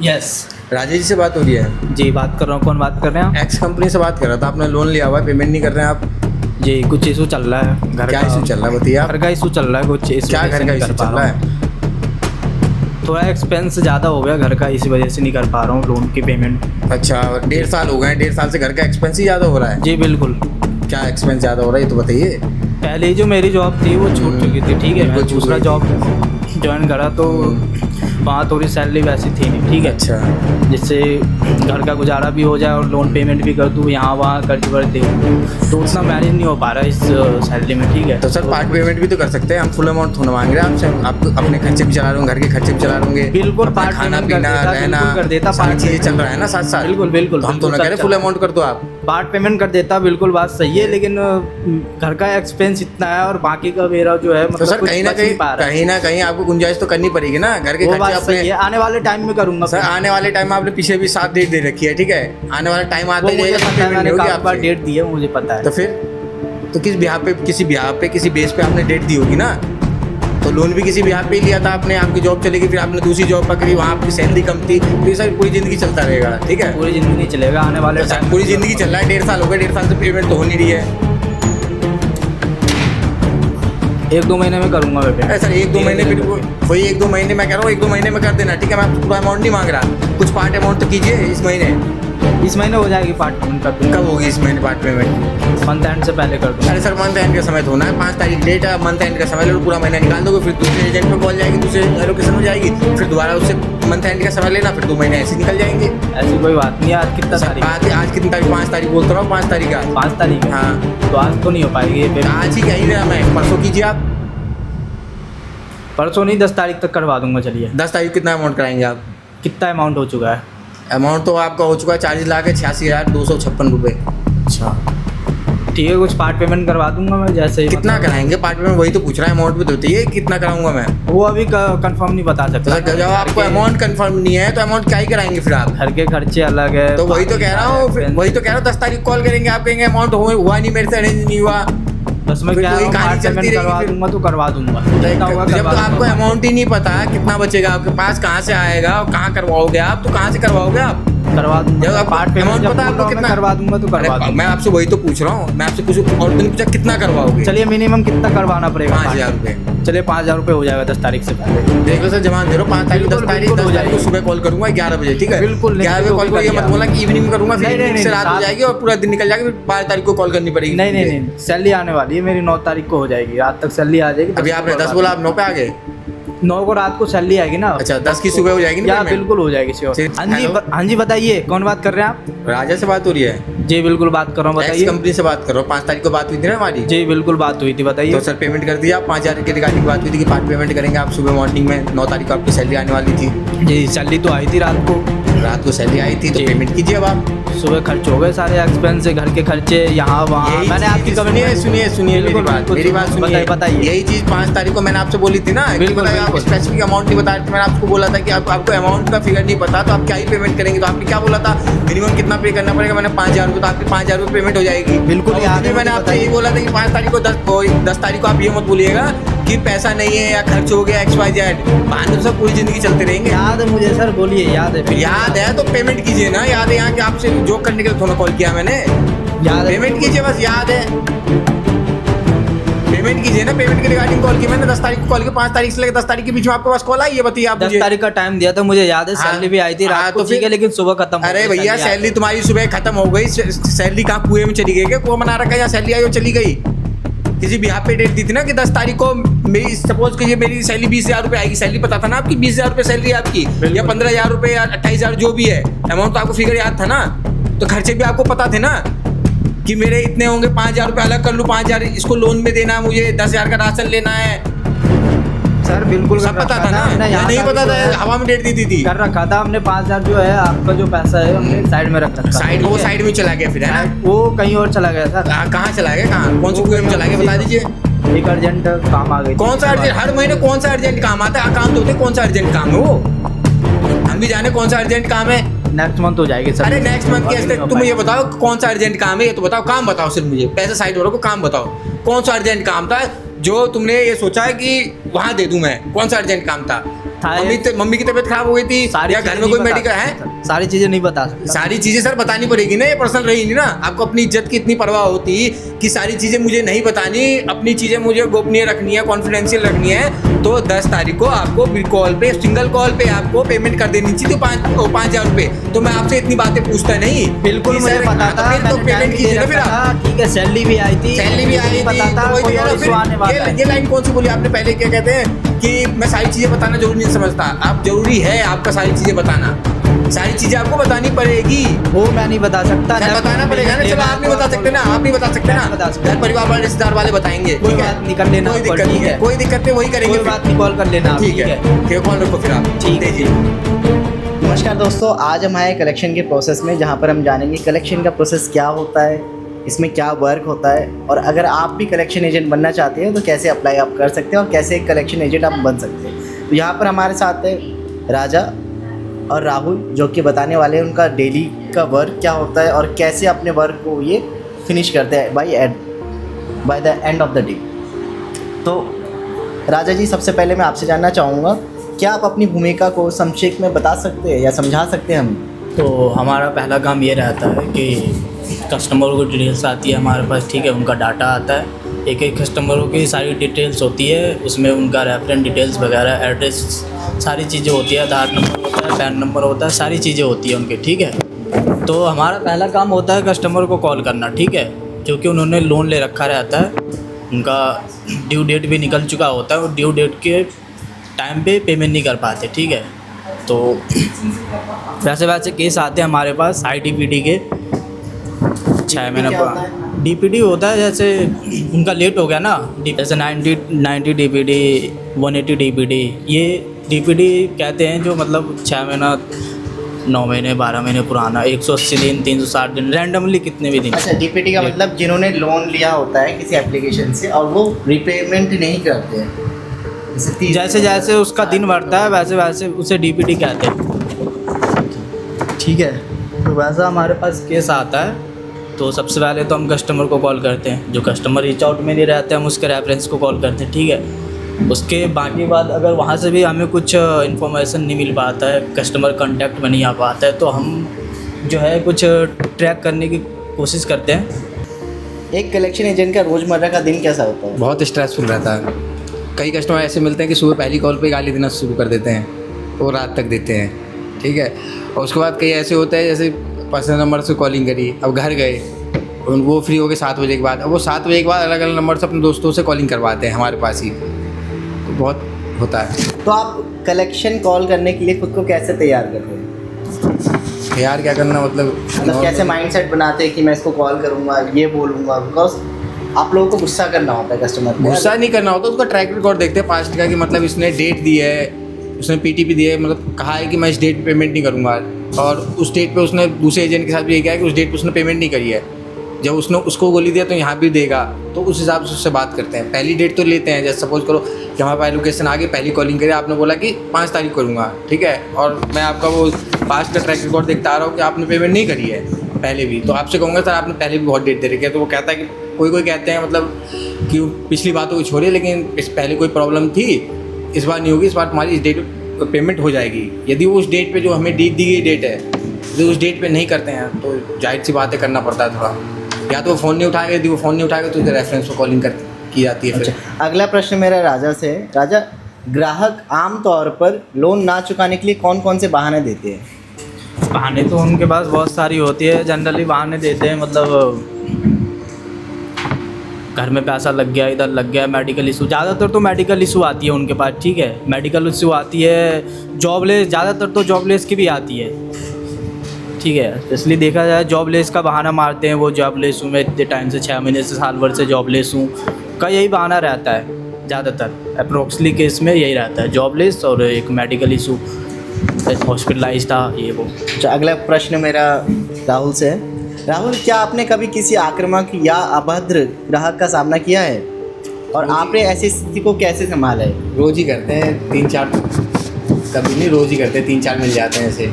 Yes Rajesh ji से बात हो रही है? जी, बात कर रहा हूँ। कौन बात कर रहे हैं आप? एक्स कंपनी से बात कर रहा था। आपने लोन लिया हुआ है, पेमेंट नहीं कर रहे हैं आप? जी, कुछ इशू चल रहा है घर क्या का। इशू चल रहा है बताइए आप? घर का इशू चल रहा है कुछ इशू। क्या घर का इशू चल रहा है? थोड़ा एक्सपेंस ज़्यादा हो गया घर का, इसी वजह से नहीं कर पा रहा हूँ लोन की पेमेंट। अच्छा, 1.5 साल हो गए हैं, 1.5 साल से घर का एक्सपेंस ही ज़्यादा हो रहा है? जी बिल्कुल। क्या एक्सपेंस ज़्यादा हो रहा है ये तो बताइए। पहले जो मेरी जॉब थी वो छूट चुकी थी, ठीक है। मैं बिल्कुल छूट दूसरा गई जॉब ज्वाइन करा तो वहाँ थोड़ी सैलरी वैसी थी नहीं, ठीक है। अच्छा, जिससे घर का गुजारा भी हो जाए और लोन पेमेंट भी कर दूँ, यहाँ वहाँ कर्ज वर्ज दे दूँ, तो उतना मैनेज नहीं हो पा रहा इस सैलरी में, ठीक है। तो सर पार्ट पेमेंट भी तो कर सकते हैं हम। फुल अमाउंट थोड़ा मांग रहे हैं आपसे। आप अपने खर्चे भी चला रहे होंगे, घर के खर्चे भी चला रहे होंगे। बिल्कुल, अपना पार्ट खाना पेमेंट कर पीना देता, रहना बिल्कुल कर देता, सारी पार्ट चीज़ें चल रहा है ना साथ साथ। बिल्कुल बिल्कुल। तो हम तो ना कह रहे फुल अमाउंट कर दो आप। पार्ट पेमेंट कर देता, बिल्कुल बात सही है, लेकिन घर का एक्सपेंस इतना है और बाकी का मेरा जो है तो मतलब सर कुछ कहीं ना बच नहीं कहीं पा रहा है। कहीं ना कहीं आपको गुंजाइश तो करनी पड़ेगी ना। घर के वो खर्चे बात सही अपने। है, आने वाले टाइम में करूंगा। सर आने वाले टाइम में आपने पीछे भी 7 डेट दे रखी है, ठीक है। आने वाला टाइम आता वो ही मुझे रहेगा, पता है, पेमेंट मैंने नहीं होगी काफी बार आपसे। डेट दी है, मुझे पता है। तो फिर तो किस बिहार पे किसी बेस पे आपने डेट दी होगी ना। तो लोन भी किसी बिहार पे ही लिया था आपने। आपकी जॉब चलेगी, फिर आपने दूसरी जॉब पकड़ी, वहाँ आपकी सैलरी कम थी, तो ये सर पूरी ज़िंदगी चलता रहेगा, ठीक है। पूरी जिंदगी नहीं चलेगा, आने वाले तो सर टाइम पूरी ज़िंदगी चल रहा है, 1.5 साल हो गए, 1.5 साल से पेमेंट तो हो नहीं रही है। 1-2 महीने में करूंगा मैं पेमेंट। अरे सर 1-2 महीने फिर वही 1-2 महीने मैं कह रहा हूँ, 1-2 महीने में कर देना, ठीक है। मैं आपको पूरा अमाउंट नहीं मांग रहा, कुछ पार्ट अमाउंट तो कीजिए इस महीने। इस महीने हो जाएगी पार्ट पेमेंट कर दूंगा। कब होगी इस महीने पार्ट पेमेंट? मंथ एंड से पहले कर दूंगा। अरे सर मंथ एंड का समय तो होना है, 5 तारीख डेट है, मंथ एंड का समय लो, पूरा महीना निकाल दोगे, फिर दूसरे एजेंट पे कॉल जाएगी, दूसरे एलोकेशन हो जाएगी, फिर दोबारा उससे मंथ एंड का समय लेना, फिर 2 महीने ऐसे निकल जाएंगे। ऐसी कोई बात नहीं है। आज कितना तारीख है? आज कितनी तारीख? 5 तारीख बोलता रहा हूँ, 5 तारीख आज। 5 तारीख है। हाँ, तो आज तो नहीं हो पाएगी ये पेमेंट। आज ही कहीं रहा मैं, परसों कीजिए आप। परसों नहीं, 10 तारीख तक करवा दूंगा। चलिए। 10 तारीख कितना अमाउंट कराएंगे आप? कितना अमाउंट हो चुका है? अमाउंट तो आपका हो चुका है 40,86,256 रुपये। अच्छा ठीक है, कुछ पार्ट पेमेंट करवा दूंगा मैं, जैसे ही कितना कराएंगे पार्ट पेमेंट? वही तो पूछ रहा है, अमाउंट भी तो होती है, कितना कराऊंगा मैं? वो अभी कंफर्म नहीं बता तो सकता। सर जब आपको अमाउंट कंफर्म नहीं है तो अमाउंट क्या ही कराएंगे फिर आप? घर के खर्चे अलग है। तो वही तो कह रहा हूँ, वही तो कह रहा हूँ, 10 तारीख कॉल करेंगे, आप कहेंगे अमाउंट हुआ नहीं, मेरे से अरेंज नहीं हुआ। बस मैं फिर क्या वही कहानी पार्ट चलती पेमेंट रहेगी करवा फिर। दूंगा तो करवा दूंगा। जितना होगा जब करवा तो आपको दूंगा। अमाउंट ही नहीं पता कितना बचेगा आपके पास, कहाँ से आएगा और कहाँ करवाओगे आप, तो कहाँ से करवाओगे आप? करवा दूंगा। जब आपको पार्ट पेमेंट amount जब पता है बोल रहा आपको हूँ मैं कितना? करवा दूंगा तो करवा अरे, दूंगा। मैं आपसे वही तो पूछ रहा हूँ, मैं आपसे कुछ और तो नहीं पूछा कितना करवाओगे? चलिए मिनिमम कितना करवाना पड़ेगा? 5,000 रुपये। चलिए 5,000 रुपये हो जाएगा 10 तारीख से पहले। देख लो सर, जमा दे रहा हूँ 5 तारीख, 10 बिल्कुल, तारीख, बिल्कुल 10 हो तारीख को जाएगी। सुबह कॉल करूंगा 11 बजे, ठीक है। बिल्कुल, 11 बजे कॉल करिए, मत बोला कि इवनिंग में करूंगा, फिर नहीं, इवनिंग से नहीं, रात हो सात- जाएगी और पूरा दिन निकल जाएगा, फिर 12 तारीख को कॉल करनी पड़ेगी। नहीं नहीं नहीं, सैलरी आने वाली है मेरी, 9 तारीख को हो जाएगी, रात तक सैलरी आ जाएगी। अभी आपने 10 बोला, आप 9 पे आ गए। 9 को रात को सैलरी आएगी ना। अच्छा, 10 की सुबह हो जाएगी ना या पेमेंट? बिल्कुल हो जाएगी श्योर। ठीक। हाँ जी हेलो? हाँ जी, बताइए कौन बात कर रहे हैं आप? राजा से बात हो रही है? जी बिल्कुल बात कर रहा हूँ, एक्स बताइए। कंपनी से बात कर रहा हूँ। 5 तारीख को बात हुई थी ना हमारी। जी बिल्कुल बात हुई थी, बताइए। तो सर पेमेंट कर दिया, 5,000 की रिगार्डिंग बात हुई थी कि पार्ट पेमेंट करेंगे आप सुबह मॉर्निंग में। 9 तारीख को आपकी सैलरी आने वाली थी, जी सैलरी तो आई थी रात को। रात को सैलरी आई थी, तो जी। पेमेंट कीजिए अब आप। सुबह खर्च हो गए सारे एक्सपेंस, घर के खर्चे यहाँ वहाँ। यही मैंने चीज़- आपकी सुनिए सुनिए सुनिए मेरी बिल्कुल, बात, बिल्कुल, मेरी बात सुनिए। बताइए। यही चीज़ 5 तारीख को मैंने आपसे बोली थी ना, कि बिल्कुल, बताइए आप बिल्कुल। स्पेसिफिक अमाउंट नहीं बता रहे थे। मैंने आपको बोला था कि आपको अमाउंट का फिगर नहीं पता तो आप क्या ही पेमेंट करेंगे। तो आपने क्या बोला था, मिनिमम कितना पे करना पड़ेगा? मैंने 5,000 रुपये, तो आपकी 5,000 रुपये पेमेंट हो जाएगी। बिल्कुल और याद उसमें है, मैंने मुझे आपसे यही बोला था कि 5 तारीख को 10 तारीख को आप ये मत बोलिएगा कि पैसा नहीं है या खर्च हो गया XYZ। बहाने तो सब पूरी ज़िंदगी चलते रहेंगे। याद है मुझे सर, बोलिए। याद है फिर? याद है तो पेमेंट कीजिए ना। याद है यहाँ के आपसे जोक करने के लिए थोड़ा कॉल किया मैंने। याद है। पेमेंट कीजिए, बस याद है। पेमेंट कीजिए ना, पेमेंट के रिगार्डिंग कॉल की मैंने 10 तारीख को कॉल की। 5 तारीख से लेकर 10 तारीख के बीच में आपके पास कॉल आई है, बताइए आप 10 मुझे। तारीख का टाइम दिया था, मुझे याद है। हाँ, सैलरी भी आई थी हाँ, रात तो को, ठीक है, फिर- लेकिन सुबह खत्म हो अरे गई भैया, सैलरी सैलरी तुम्हारी सुबह खत्म हो गई। सैलरी कहाँ कुएं में चली गई क्या? कुआं बना रखा है, या सैलरी आई और चली गई? किसी भी यहाँ पे डेट दी थी ना कि 10 तारीख को मेरी, सपोज कीजिए मेरी सैलरी 20,000 रुपये आएगी। सैलरी पता था ना आपकी, 20,000 रुपये सैलरी आपकी, या 15,000 रुपये या 28,000 जो भी है अमाउंट, तो आपको फिगर याद था ना। तो खर्चे भी आपको पता थे ना कि मेरे इतने होंगे, 5,000 रुपये अलग कर लूँ, 5,000 इसको लोन में देना है मुझे, 10,000 का राशन लेना है। सर बिल्कुल सब पता था ना, हमने या यहाँ नहीं का पता जो है था? हवा में डेट दी थी। कर रखा था हमने। 5,000 जो है आपका जो पैसा है हमने साइड में रख रखा था, साइड, ठीक वो है? साइड में चला गया फिर, है ना? वो कहीं और चला गया था। कहाँ चला गया? कहाँ, कौन से कुएं में चला गया, बता दीजिए। एक अर्जेंट काम आ गई थी। कौन सा अर्जेंट? हर महीने कौन सा अर्जेंट काम आता है? काम तो होते, कौन सा अर्जेंट काम है वो? हम भी जाने कौन सा अर्जेंट काम है। नेक्स्ट मंथ हो जाएगी सर। अरे नेक्स्ट मंथ अभी कैसे? नहीं हो तुम ये पाएगा। बताओ कौन सा अर्जेंट काम है, ये तो बताओ। काम बताओ सिर्फ मुझे, पैसे साइड हो रहा को काम बताओ। कौन सा अर्जेंट काम था जो तुमने ये सोचा है कि वहाँ दे दूं मैं? कौन सा अर्जेंट काम था? मम्मी की तबीयत खराब हो गई थी या घर में कोई मेडिकल है? सारी चीज़ें नहीं बता सकता। सारी चीजें सर बतानी पड़ेगी ना, ये पर्सनल रही नहीं ना। आपको अपनी इज्जत की इतनी परवाह होती कि सारी चीजें मुझे नहीं बतानी, अपनी चीजें मुझे गोपनीय रखनी है, कॉन्फिडेंशियल रखनी है, तो 10 तारीख को आपको कॉल पे, सिंगल कॉल पे आपको पेमेंट कर देनी चाहिए, तो 5,000 रुपये। तो मैं आपसे इतनी बातें पूछता नहीं, बिल्कुल मुझे पता था, तो पेमेंट कीजिए ना फिर आप। ठीक है, सैलरी भी आई थी, सैलरी भी आई पता था, थी, कोई और इशू आने वाला है। ये लाइन कौन सी बोली आपने पहले? क्या कहते हैं कि मैं सारी चीजें बताना जरूरी नहीं समझता। आप जरूरी है आपका सारी चीजें बताना, सारी चीजें आपको बतानी पड़ेगी। वो मैं नहीं बता सकता, बताना पड़ेगा ना। चलो आप नहीं बता सकते ना, आप नहीं बता सकते ना, घर परिवार वाले रिश्तेदार वाले बताएंगे। कोई बात नहीं, कर लेना, कोई दिक्कत नहीं है, कोई दिक्कत नहीं, वही करेंगे। कोई बात नहीं, कॉल कर लेना। ठीक है, फिर कॉल रखो फिर आप। ठीक है जी। नमस्कार दोस्तों, आज हम आए कलेक्शन के प्रोसेस में, जहाँ पर हम जानेंगे कलेक्शन का प्रोसेस क्या होता है, इसमें क्या वर्क होता है, और अगर आप भी कलेक्शन एजेंट बनना चाहते हैं तो कैसे अप्लाई आप कर सकते हैं और कैसे एक कलेक्शन एजेंट आप बन सकते हैं। तो यहाँ पर हमारे साथ है राजा और राहुल, जो कि बताने वाले हैं उनका डेली का वर्क क्या होता है और कैसे अपने वर्क को ये फिनिश करते हैं by the end of the day. तो राजा जी, सबसे पहले मैं आपसे जानना चाहूँगा, क्या आप अपनी भूमिका को संक्षेप में बता सकते हैं या समझा सकते हैं हमें? तो हमारा पहला काम ये रहता है कि कस्टमरों को डिटेल्स आती है हमारे पास, ठीक है, उनका डाटा आता है, एक एक कस्टमरों की सारी डिटेल्स होती है, उसमें उनका रेफरेंस डिटेल्स वगैरह, एड्रेस, सारी चीज़ें होती है, आधार नंबर होता है, पैन नंबर होता है, सारी चीज़ें होती है उनके, ठीक है। तो हमारा पहला काम होता है कस्टमर को कॉल करना, ठीक है, क्योंकि उन्होंने लोन ले रखा रहता है, उनका ड्यू डेट भी निकल चुका होता है और ड्यू डेट के टाइम पे पेमेंट नहीं कर पाते, ठीक है। तो वैसे केस आते हैं हमारे पास IDPD के 6 महीने पुराना। DPD होता है जैसे उनका लेट हो गया ना, जैसे 90 DPD, 180 DPD, ये DPD कहते हैं जो मतलब 6 महीना, 9 महीने, 12 महीने पुराना, 180 दिन, 360 दिन, रैंडमली कितने भी दिन। अच्छा, DPD का मतलब जिन्होंने लोन लिया होता है किसी एप्लीकेशन से और वो रिपेमेंट नहीं करते हैं, जैसे जैसे उसका दिन बढ़ता है वैसे वैसे उसे DPD कहते हैं, ठीक है। तो वैसा हमारे पास केस आता है, तो सबसे पहले तो हम कस्टमर को कॉल करते हैं, जो कस्टमर रीच आउट में नहीं रहते हम उसके रेफरेंस को कॉल करते हैं, ठीक है। उसके बाकी बाद अगर वहाँ से भी हमें कुछ इन्फॉर्मेशन नहीं मिल पाता है, कस्टमर कांटेक्ट में नहीं आ पाता है, तो हम जो है कुछ ट्रैक करने की कोशिश करते हैं। एक कलेक्शन एजेंट का रोज़मर्रा का दिन कैसा होता है? बहुत स्ट्रेसफुल रहता है। कई कस्टमर ऐसे मिलते हैं कि सुबह पहली कॉल पे गाली देना शुरू कर देते हैं, वो रात तक देते हैं, ठीक है। और उसके बाद कई ऐसे होते हैं जैसे पर्सनल नंबर से कॉलिंग करी, अब घर गए, वो फ्री हो गए 7 बजे के बाद, अब वो 7 बजे के बाद अलग अलग नंबर से अपने दोस्तों से कॉलिंग करवाते हैं हमारे पास ही, तो बहुत होता है। तो आप कलेक्शन कॉल करने के लिए खुद को कैसे तैयार करते हैं? यार क्या करना, मतलब कैसे माइंडसेट बनाते हैं कि मैं इसको कॉल करूँगा, ये बोलूँगा, बिकॉज आप लोगों को गुस्सा करना होता है कस्टमर को। गुस्सा नहीं करना होता, उसका ट्रैक रिकॉर्ड देखते हैं पास्ट का, कि मतलब इसने डेट दी है, उसने PTP दी है, मतलब कहा है कि मैं इस डेट पे पेमेंट नहीं करूँगा, और उस डेट पे उसने दूसरे एजेंट के साथ भी ये किया है कि उस डेट पे उसने पेमेंट नहीं करी है। जब उसने उसको गोली दिया तो यहाँ भी देगा, तो उस हिसाब से उससे बात करते हैं। पहली डेट तो लेते हैं, जैसे सपोज करो कि हमारे पास लोकेशन आ गई, पहली कॉलिंग करी, आपने बोला कि 5 तारीख करूँगा, ठीक है, और मैं आपका वो पास्ट का ट्रैक रिकॉर्ड देखता आ रहा हूँ कि आपने पेमेंट नहीं करी है पहले भी, तो आपसे कहूँगा सर आपने पहले भी बहुत डेट दे रखी है। तो वो कहता है कि कोई कहते हैं मतलब कि पिछली बातों को छोड़िए, लेकिन इस पहले कोई प्रॉब्लम थी, इस बार नहीं होगी, इस बार तुम्हारी इस डेट पेमेंट हो जाएगी। यदि वो उस डेट पे जो हमें डेट दी गई डेट है, जो उस डेट पे नहीं करते हैं, तो जाहिर सी बातें करना पड़ता है थोड़ा, या तो वो फ़ोन नहीं उठाएगा, यदि वो फ़ोन नहीं उठाएगा तो रेफरेंस को कॉलिंग की जाती है। अच्छा, अगला प्रश्न मेरा राजा से। राजा, ग्राहक आम तौर पर लोन ना चुकाने के लिए कौन कौन से बहाने देते हैं? बहाने तो उनके पास बहुत सारी होती है, जनरली बहाने देते हैं, मतलब घर में पैसा लग गया, इधर लग गया, मेडिकल इशू, ज़्यादातर तो मेडिकल इशू आती है उनके पास, ठीक है, मेडिकल इशू आती है, जॉबलेस, ज़्यादातर तो जॉबलेस की भी आती है, ठीक है। इसलिए देखा जाए जॉबलेस का बहाना मारते हैं, वो जॉबलेस हूँ मैं इतने टाइम से, 6 महीने से, साल भर से जॉबलेस हूँ, का यही बहाना रहता है ज़्यादातर, अप्रोक्सली केस में यही रहता है, जॉबलेस और एक मेडिकल इशू, हॉस्पिटलाइज था, ये वो। अच्छा, अगला प्रश्न मेरा राहुल से है। राहुल, क्या आपने कभी किसी आक्रामक या अभद्र ग्राहक का सामना किया है और आपने ऐसी स्थिति को कैसे संभाला है? रोज़ ही करते हैं, 3-4, कभी नहीं, रोज़ ही करते हैं, 3-4 मिल जाते हैं ऐसे।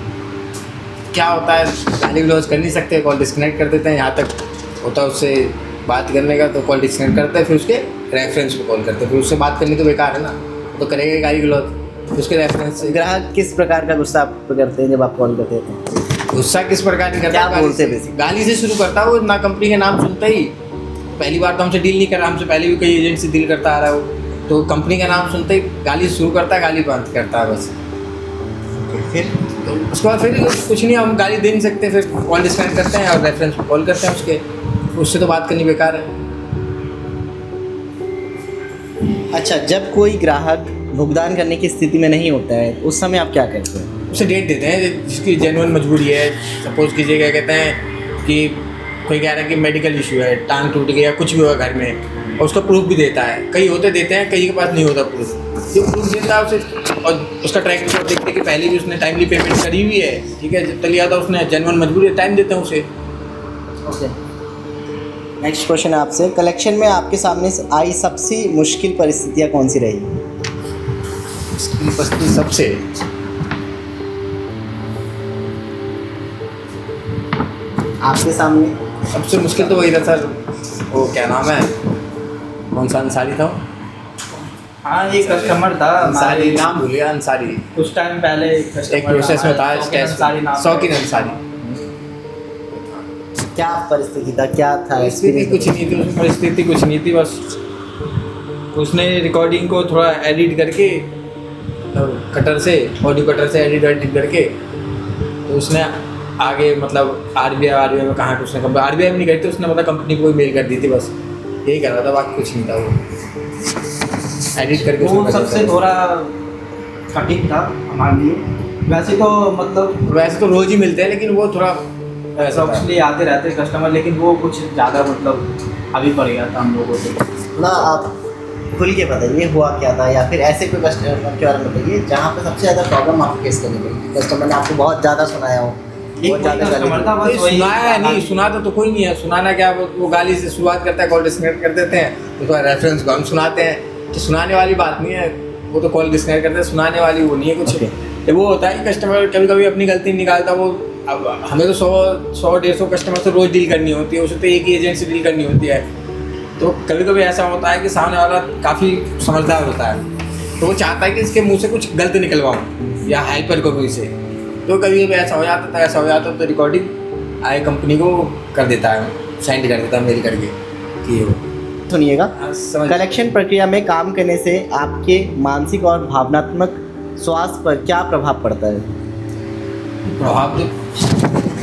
क्या होता है, गाली गलौज कर नहीं सकते, कॉल डिस्कनेक्ट कर देते हैं, यहाँ तक होता है उससे बात करने का, तो कॉल डिस्कनेक्ट करते हैं, फिर उसके रेफरेंस को कॉल करते हैं, फिर उससे बात करनी तो बेकार है ना, तो करेगा गाली गलौज, उसके रेफरेंस से। ग्राहक किस प्रकार का गुस्सा आप पे करते हैं जब आप कॉल करते हैं तो? गुस्सा किस प्रकार की करता क्या है? बोलते हैं बेसिक? गाली से शुरू करता है वो, ना कंपनी के नाम सुनता ही। पहली बार तो हमसे डील नहीं कर रहा, हमसे पहले भी कई एजेंट से डील करता आ रहा है वो, तो कंपनी का नाम सुनते ही गाली शुरू करता है, गाली बंद करता है बस। फिर उसके बाद फिर कुछ नहीं, हम गाली दे नहीं सकते, फिर कॉल डिस्कनेक्ट करते हैं और रेफरेंस पे कॉल करते हैं उसके, उससे तो बात करनी बेकार है। अच्छा, जब कोई ग्राहक भुगतान करने की स्थिति में नहीं होता है उस समय आप क्या करते हैं? उसे डेट देते हैं जिसकी जेन्युइन मजबूरी है। सपोज कीजिए क्या कहते हैं कि कोई कह रहा है कि मेडिकल इशू है, टांग टूट गया, कुछ भी हुआ घर में, और उसका प्रूफ भी देता है। कई होते देते हैं, कई के पास नहीं होता प्रूफ। जो प्रूफ देता है उसे, और उसका ट्रैक रिकॉर्ड देखते कि पहले भी उसने टाइमली पेमेंट करी हुई है, ठीक है, जब तक लिया था उसने, जेन्युइन मजबूरी है, टाइम देते हैं उसे। ओके, नेक्स्ट क्वेश्चन आपसे, कलेक्शन में आपके सामने आई सबसे मुश्किल परिस्थितियाँ कौन सी रही? सबसे आपके सामने सबसे मुश्किल तो वही था सर, वो क्या नाम है, कौन सा अंसारी था? हाँ, ये कस्टमर था अंसारी, नाम भूल गया, अंसारी। कुछ टाइम पहले एक प्रोसेस में था, शौकीन अंसारी। क्या परिस्थिति था, क्या था? परिस्थिति कुछ नहीं थी उसमें, परिस्थिति कुछ नहीं थी, बस उसने रिकॉर्डिंग को थोड़ा एडिट करके कटर से, ऑडियो कटर से एडिट करके, तो उसने आगे मतलब आरबीआई में कहाँ उसने आरबीआई में नहीं करी थी उसने, मतलब कंपनी को मेल कर दी थी, बस यही कर रहा था, बाकी कुछ नहीं था। वो एडिट करके वो सबसे थोड़ा कठिन था हमारे लिए। वैसे तो मतलब वैसे तो रोज़ ही मिलते हैं, लेकिन वो थोड़ा ऐसा था। इसलिए आते रहते कस्टमर, लेकिन वो कुछ ज़्यादा मतलब अभी पड़ गया था हम लोगों से ना। आप खुल के बताइए हुआ क्या था, या फिर ऐसे कोई कस्टमर के बारे में बताइए जहाँ पे सबसे ज़्यादा प्रॉब्लम आपको फेस करनी पड़ी, कस्टमर ने आपको बहुत ज़्यादा सुनाया हो, बहुत ज़्यादा कस्टमर था बस वही। सुनाया नहीं, सुनाता तो कोई नहीं है, सुनाना क्या, वो गाली से शुरुआत करता है, कॉल डिस्कनेक्ट कर देते हैं, उसका रेफरेंस को हम सुनाते हैं, तो सुनाने वाली बात नहीं है, वो तो कॉल डिस्कनेक्ट करते हैं, सुनाने वाली वो नहीं है कुछ। वो होता है कि कस्टमर कभी कभी अपनी गलती निकालता, वो अब हमें तो 100-150 कस्टमर से रोज़ डील करनी होती है, उसे तो एक ही एजेंट से डील करनी होती है, तो कभी कभी ऐसा होता है कि सामने वाला काफ़ी समझदार होता है, तो वो चाहता है कि इसके मुंह से कुछ गलत निकलवाऊँ या हेल्पर करूँ इसे, तो कभी कभी ऐसा हो जाता तो रिकॉर्डिंग आए कंपनी को कर देता है, सेंड कर देता है मेल करके कि वो सुनिएगा। समझ। कलेक्शन प्रक्रिया में काम करने से आपके मानसिक और भावनात्मक स्वास्थ्य पर क्या प्रभाव पड़ता है?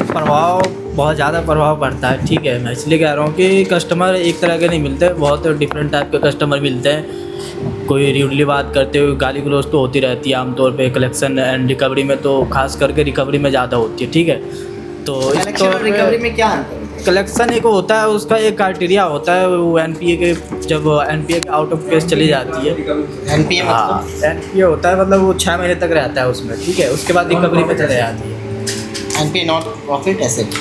प्रभाव बहुत ज़्यादा प्रभाव पड़ता है, ठीक है। मैं इसलिए कह रहा हूँ कि कस्टमर एक तरह के नहीं मिलते, बहुत डिफरेंट टाइप के कस्टमर मिलते हैं। कोई र्यूडली बात करते हुए गाली गलौज तो होती रहती है आमतौर पे, कलेक्शन एंड रिकवरी में तो खास करके रिकवरी में ज़्यादा होती है, ठीक है। तो कलेक्शन और रिकवरी में क्या अंतर है? कलेक्शन एक होता है, उसका एक क्राइटेरिया होता है, वो एनपीए के, जब एनपीए के आउट ऑफ केस चली जाती है, एनपीए हाँ एनपीए होता है, मतलब वो 6 महीने तक रहता है उसमें, ठीक है, उसके बाद रिकवरी पे चले जाती है। NPA not profit asset.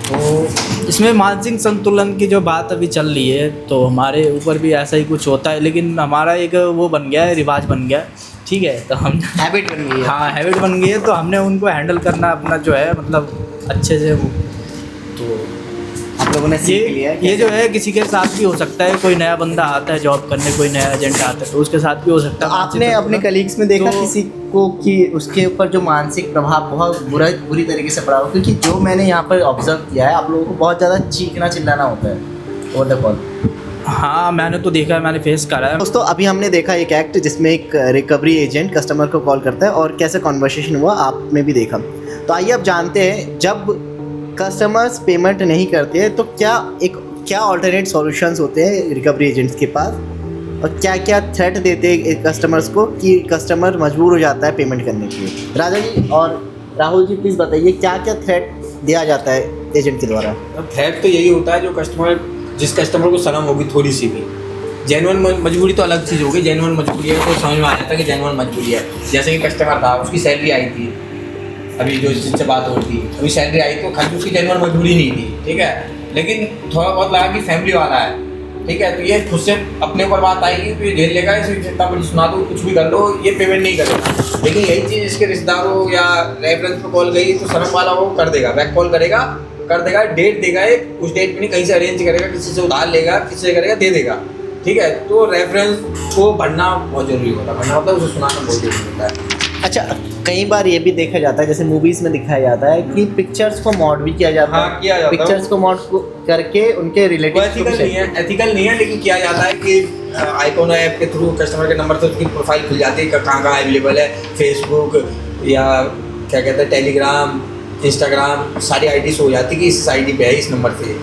तो इसमें मानसिक संतुलन की जो बात अभी चल रही है, तो हमारे ऊपर भी ऐसा ही कुछ होता है, लेकिन हमारा एक वो बन गया है, रिवाज बन गया है, ठीक है, तो हम हैबिट बन गई है। हाँ हैबिट बन गई है, तो हमने उनको हैंडल करना अपना जो है मतलब अच्छे से वो, तो आप लोगों ने सीख लिया ये जो है किसी के साथ भी हो सकता है, कोई नया बंदा आता है जॉब करने, कोई नया एजेंट आता है, तो उसके साथ भी हो सकता है। आपने अपने कलीग्स में देखा तो- किसी को कि उसके ऊपर जो मानसिक प्रभाव बहुत बुरी तरीके से पड़ा हो? क्योंकि जो मैंने यहाँ पर ऑब्जर्व किया है, आप लोगों को बहुत ज़्यादा चीखना चिल्लाना होता है ओवर द कॉल। हाँ मैंने तो देखा है, मैंने फेस करा है। दोस्तों अभी हमने देखा एक एक्ट जिसमें एक रिकवरी एजेंट कस्टमर को कॉल करता है और कैसे कॉन्वर्सेशन हुआ आपने भी देखा। तो आइए अब जानते हैं, जब कस्टमर्स पेमेंट नहीं करते हैं तो क्या ऑल्टरनेट सॉल्यूशंस होते हैं रिकवरी एजेंट्स के पास, और क्या क्या थ्रेट देते हैं कस्टमर्स को कि कस्टमर मजबूर हो जाता है पेमेंट करने के लिए। राजा जी और राहुल जी प्लीज़ बताइए क्या क्या थ्रेट दिया जाता है एजेंट के द्वारा? थ्रेट तो यही होता है, जो जिस कस्टमर को शर्म होगी थोड़ी सी भी, जेन्युइन मजबूरी तो अलग चीज़ होगी, जेन्युइन मजबूरी है तो समझ में आ जाता है कि जेन्युइन मजबूरी है। जैसे कि कस्टमर था, उसकी सैलरी आई थी, अभी जो जिनसे बात हो रही थी, अभी सैलरी आई तो खाली उसकी जेन्युइन मजबूरी नहीं थी, ठीक है, लेकिन थोड़ा बहुत लगा कि फैमिली वाला है, ठीक है, तो ये खुद से अपने ऊपर बात आएगी तो ये झेल लेगा, इसे जितना मुझे सुना दो, कुछ भी कर लो, ये पेमेंट नहीं करेगा। लेकिन यही चीज़ इसके रिश्तेदारों या रेफरेंस पर कॉल गई तो शर्म वाला वो कर देगा, बैक कॉल कर देगा, डेट देगा, एक उस डेट पे नहीं कहीं से अरेंज करेगा, किसी से उधार लेगा, किसी से करेगा, दे देगा, ठीक है, तो रेफरेंस को भरना बहुत जरूरी होता है, भरना होता है, उसे सुनाना बहुत जरूरी होता है। अच्छा, कई बार ये भी देखा जाता है, जैसे मूवीज में दिखाया जाता है कि पिक्चर्स को मॉड भी किया जाता है। हाँ, किया जाता है। पिक्चर्स को मॉड करके उनके वो रिलेटिव एथिकल नहीं है, लेकिन किया जाता है कि आइकॉन ऐप के थ्रू कस्टमर के नंबर से उसकी प्रोफाइल खुल जाती है, कहाँ कहाँ अवेलेबल है, फेसबुक या क्या कहते हैं टेलीग्राम, इंस्टाग्राम, सारी आईडी शो हो जाती है कि इस आईडी पे है, इस नंबर से।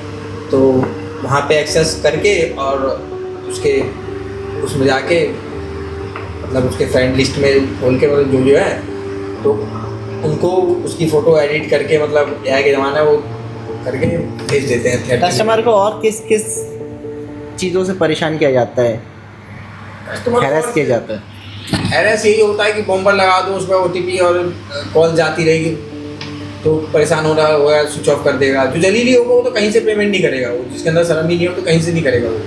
तो वहाँ पे एक्सेस करके और उसके उसमें जाके मतलब उसके फ्रेंड लिस्ट में खोल के मतलब जो है तो उनको उसकी फ़ोटो एडिट करके मतलब AI के ज़माना वो करके भेज देते हैं। कस्टमर को और किस किस चीज़ों से परेशान किया जाता है, हैरेस किया जाता है? हैरेस यही होता है कि बम्पर लगा दो, उसमें OTP और कॉल जाती रहेगी तो परेशान हो रहा होगा, स्विच ऑफ कर देगा। जो जलीली होगा वो तो कहीं से पेमेंट नहीं करेगा, वो जिसके अंदर शर्म ही नहीं हो तो कहीं से नहीं करेगा वो।